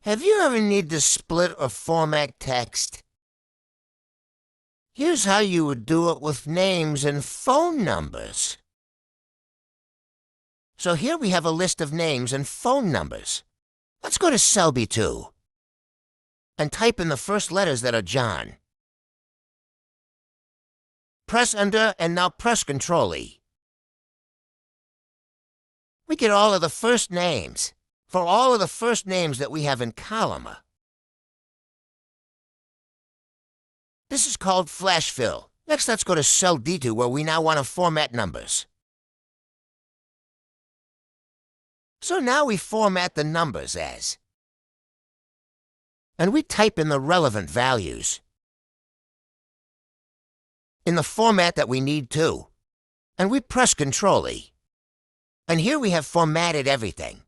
Have you ever need to split or format text? Here's how you would do it with names and phone numbers. So here we have a list of names and phone numbers. Let's go to cell B2 and type in the first letters that are John. Press Enter and now press Ctrl E. We get all of the first names for all of the first names that we have in column. This is called flash fill. Next, let's go to cell D2 where we now want to format numbers. So now we format the numbers as, and we type in the relevant values in the format that we need to, and we press Ctrl E. And here we have formatted everything.